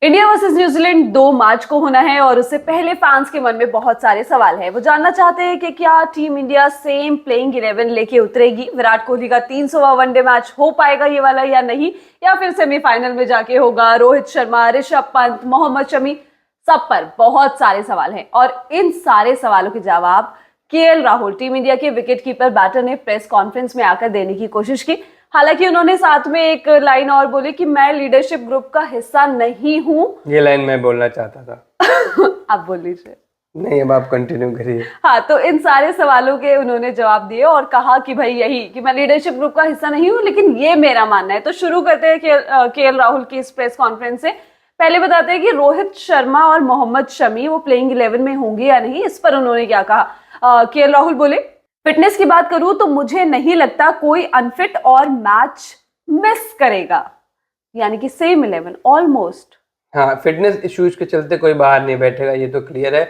India versus New Zealand 2 मार्च को होना है और उससे पहले फैंस के मन में बहुत सारे सवाल हैं। वो जानना चाहते हैं कि क्या टीम इंडिया सेम प्लेइंग 11 लेके उतरेगी, विराट कोहली का 300वां वनडे मैच हो पाएगा ये वाला या नहीं, या फिर सेमीफाइनल में जाके होगा। रोहित शर्मा, ऋषभ पंत, मोहम्मद शमी, सब पर बहुत सारे सवाल हैं और इन सारे सवालों के जवाब केएल राहुल, टीम इंडिया के विकेटकीपर बैटर ने प्रेस कॉन्फ्रेंस में आकर देने की कोशिश की। हालांकि उन्होंने साथ में एक लाइन और बोली कि मैं लीडरशिप ग्रुप का हिस्सा नहीं हूं। ये लाइन मैं बोलना चाहता था। आप बोल लीजिए। नहीं, अब आप कंटिन्यू करिए। हाँ, तो इन सारे सवालों के उन्होंने जवाब दिए और कहा कि भाई यही कि मैं लीडरशिप ग्रुप का हिस्सा नहीं हूं, लेकिन ये मेरा मानना है। तो शुरू करते हैं केएल राहुल की इस प्रेस कॉन्फ्रेंस से। पहले बताते हैं कि रोहित शर्मा और मोहम्मद शमी वो प्लेइंग 11 में होंगे या नहीं। इस पर उन्होंने क्या कहा। केएल राहुल बोले, फिटनेस की बात करूं तो मुझे नहीं लगता कोई अनफिट और मैच मिस करेगा, यानी कि सेम 11 ऑलमोस्ट। हाँ, फिटनेस इश्यूज के चलते कोई बाहर नहीं बैठेगा, ये तो क्लियर है।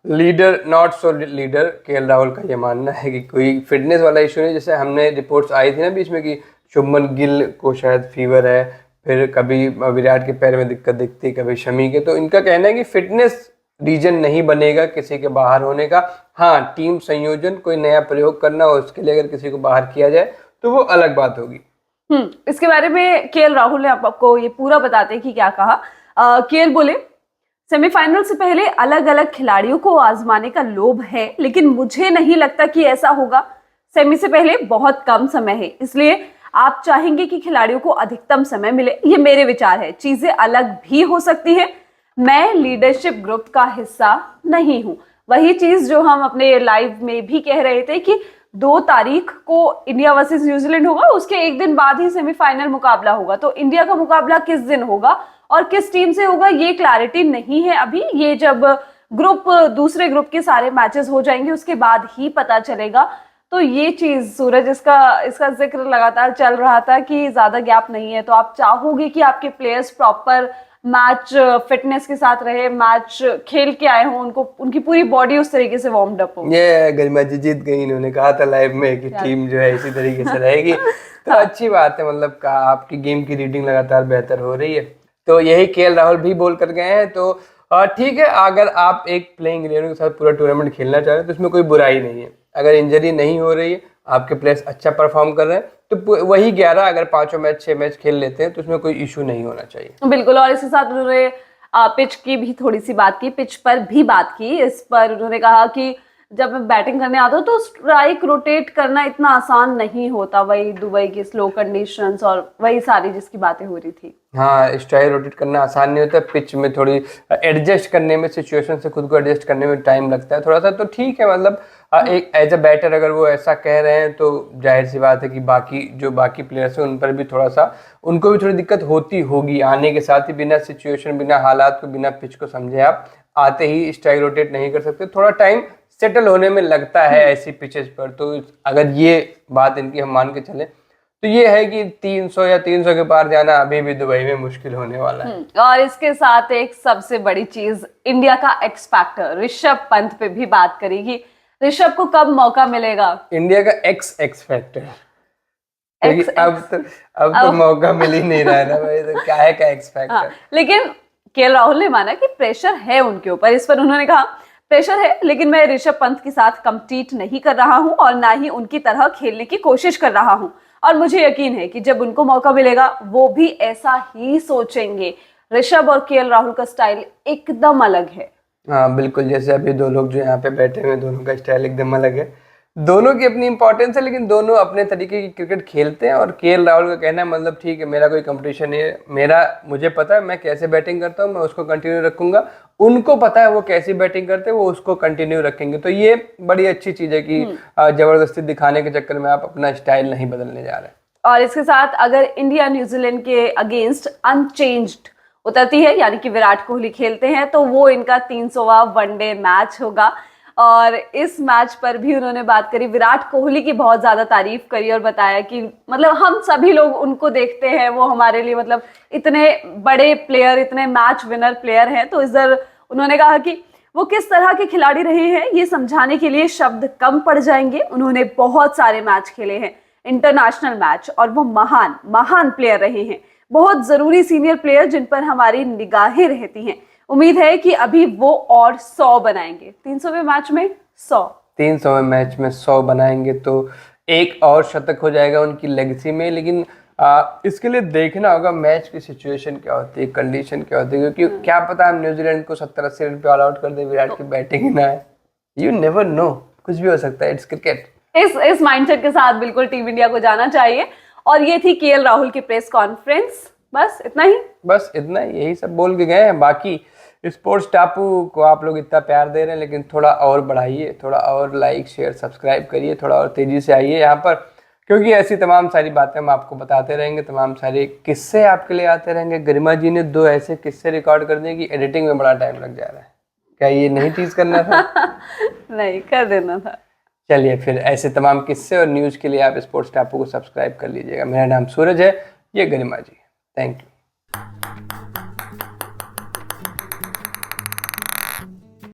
Leader not so leader, KL Rahul का ये मानना है कि कोई फिटनेस वाला इशू नहीं। जैसे हमने रिपोर्ट्स आई थी ना बीच में कि शुभमन गिल को शायद फीवर है, फिर कभी विराट के पैर में दिक्कत दिखती, कभी शमी के। तो इनका कहना है कि फिटनेस रीजन नहीं बनेगा किसी के बाहर होने का। हाँ, टीम संयोजन, कोई नया प्रयोग करना हो, उसके लिए अगर किसी को बाहर किया जाए तो वो अलग बात होगी। इसके बारे में केएल राहुल ने आपको ये पूरा बताते हैं कि क्या कहा। केएल बोले, सेमीफाइनल से पहले अलग अलग खिलाड़ियों को आजमाने का लोभ है, लेकिन मुझे नहीं लगता कि ऐसा होगा। सेमी से पहले बहुत कम समय है, इसलिए आप चाहेंगे कि खिलाड़ियों को अधिकतम समय मिले। ये मेरे विचार है, चीजें अलग भी हो सकती है। मैं लीडरशिप ग्रुप का हिस्सा नहीं हूं। वही चीज जो हम अपने लाइव में भी कह रहे थे कि 2 तारीख को इंडिया वर्सेस न्यूजीलैंड होगा, उसके एक दिन बाद ही सेमीफाइनल मुकाबला होगा। तो इंडिया का मुकाबला किस दिन होगा और किस टीम से होगा, ये क्लैरिटी नहीं है अभी। ये जब दूसरे ग्रुप के सारे मैचेस हो जाएंगे उसके बाद ही पता चलेगा। तो ये चीज सूरज, इसका जिक्र लगातार चल रहा था कि ज्यादा गैप नहीं है, तो आप चाहोगे कि आपके प्लेयर्स प्रॉपर मैच फिटनेस के साथ रहे, मैच खेल के आए हों, उनकी पूरी बॉडी उस तरीके से वार्म्ड अप हो। ये गरिमा जी जीत गई, इन्होंने कहा था लाइव में कि टीम जो है इसी तरीके से रहेगी। तो अच्छी बात है, मतलब आपकी गेम की रीडिंग लगातार बेहतर हो रही है। तो यही केएल राहुल भी बोल कर गए हैं। तो ठीक है, अगर आप एक प्लेइंग 11 के साथ पूरा टूर्नामेंट खेलना चाह रहे हैं तो इसमें कोई बुराई नहीं है। अगर इंजरी नहीं हो रही है, आपके प्लेयर्स अच्छा परफॉर्म कर रहे हैं, तो वही 11 अगर 5 मैच 6 मैच खेल लेते हैं तो उसमें कोई इशू नहीं होना चाहिए। बिल्कुल। और इसके साथ उन्होंने पिच की भी थोड़ी सी बात की, पिच पर भी बात की। इस पर उन्होंने कहा कि जब मैं बैटिंग करने आता हूँ तो स्ट्राइक रोटेट करना इतना आसान नहीं होता। वही दुबई की स्लो कंडीशंस और वही सारी जिसकी बातें हो रही थी। हाँ, स्ट्राइक रोटेट करना आसान नहीं होता, पिच में थोड़ी एडजस्ट करने में, सिचुएशन से खुद को एडजस्ट करने में टाइम लगता है थोड़ा सा। तो ठीक है, मतलब एक एज अ बैटर अगर वो ऐसा कह रहे हैं तो जाहिर सी बात है कि बाकी प्लेयर्स हैं उन पर भी थोड़ा सा, उनको भी थोड़ी दिक्कत होती होगी आने के साथ ही। बिना सिचुएशन, बिना हालात को, बिना पिच को समझे आप आते ही स्ट्राइक रोटेट नहीं कर सकते। थोड़ा टाइम सेटल होने में लगता है ऐसी पिचेस पर। तो अगर ये बात इनकी हम मान के चले तो ये है कि 300 या 300 के पार जाना अभी भी दुबई में मुश्किल होने वाला है। और इसके साथ एक सबसे बड़ी चीज, इंडिया का एक्स फैक्टर ऋषभ पंत पे भी बात करेगी। ऋषभ को कब मौका मिलेगा? इंडिया का एक्स फैक्टर, अब तो मौका मिल ही नहीं रहा है ना भाई, तो क्या है का एक्स फैक्टर। लेकिन केएल राहुल ने माना कि प्रेशर है उनके ऊपर। इस पर उन्होंने कहा, प्रेशर है, लेकिन मैं ऋषभ पंत के साथ कम्पीट नहीं कर रहा हूं और ना ही उनकी तरह खेलने की कोशिश कर रहा हूं। और मुझे यकीन है कि जब उनको मौका मिलेगा वो भी ऐसा ही सोचेंगे। ऋषभ और केएल राहुल का स्टाइल एकदम अलग है। हाँ बिल्कुल, जैसे अभी 2 लोग जो यहाँ पे बैठे हुए, दोनों का स्टाइल एकदम अलग है। दोनों की अपनी इंपॉर्टेंस है, लेकिन दोनों अपने तरीके की क्रिकेट खेलते हैं। और केएल राहुल का कहना है, मतलब ठीक है, मेरा कोई कंपटीशन नहीं है, मुझे पता है मैं कैसे बैटिंग करता हूँ, मैं उसको कंटिन्यू रखूंगा। उनको पता है वो कैसी बैटिंग करते हैं, वो उसको कंटिन्यू रखेंगे। तो ये बड़ी अच्छी चीज है कि जबरदस्ती दिखाने के चक्कर में आप अपना स्टाइल नहीं बदलने जा रहे। और इसके साथ अगर इंडिया न्यूजीलैंड के अगेंस्ट अनचेंज्ड उतरती है, यानी कि विराट कोहली खेलते हैं, तो वो इनका 300वां वनडे मैच होगा। और इस मैच पर भी उन्होंने बात करी, विराट कोहली की बहुत ज्यादा तारीफ करी और बताया कि मतलब हम सभी लोग उनको देखते हैं, वो हमारे लिए मतलब इतने बड़े प्लेयर, इतने मैच विनर प्लेयर हैं। तो इधर उन्होंने कहा कि वो किस तरह के खिलाड़ी रहे हैं ये समझाने के लिए शब्द कम पड़ जाएंगे। उन्होंने बहुत सारे मैच खेले हैं, इंटरनेशनल मैच, और वो महान प्लेयर रहे हैं। बहुत जरूरी सीनियर प्लेयर जिन पर हमारी निगाहें रहती हैं। उम्मीद है कि अभी वो और 100 बनाएंगे। 300वें मैच में 100। 300वें मैच में 100 बनाएंगे तो एक और शतक हो जाएगा उनकी लेगेसी में। लेकिन इसके लिए देखना होगा मैच की सिचुएशन क्या होती है, कंडीशन क्या होती है, क्योंकि क्या पता हम न्यूजीलैंड को 70-80 रन पे ऑल आउट कर दे, विराट की बैटिंग ही ना है। यू नेवर नो, कुछ भी हो सकता है, इट्स क्रिकेट। इस माइंडसेट के साथ बिल्कुल टीम इंडिया को जाना चाहिए। और ये थी केएल राहुल की प्रेस कॉन्फ्रेंस। बस इतना ही, यही सब बोल के गए हैं। बाकी स्पोर्ट्स टापू को आप लोग इतना प्यार दे रहे हैं, लेकिन थोड़ा और बढ़ाइए, थोड़ा और लाइक शेयर सब्सक्राइब करिए, थोड़ा और तेजी से आइए यहाँ पर, क्योंकि ऐसी तमाम सारी बातें हम आपको बताते रहेंगे, तमाम सारे किस्से आपके लिए आते रहेंगे। गरिमा जी ने 2 ऐसे किस्से रिकॉर्ड कर दिए कि एडिटिंग में बड़ा टाइम लग जा रहा है। क्या ये नहीं टीज करना था? नहीं कर देना था। चलिए फिर, ऐसे तमाम किस्से और न्यूज़ के लिए आप स्पोर्ट्स टापू को सब्सक्राइब कर लीजिएगा। मेरा नाम सूरज है, ये गरिमा जी। Thank you.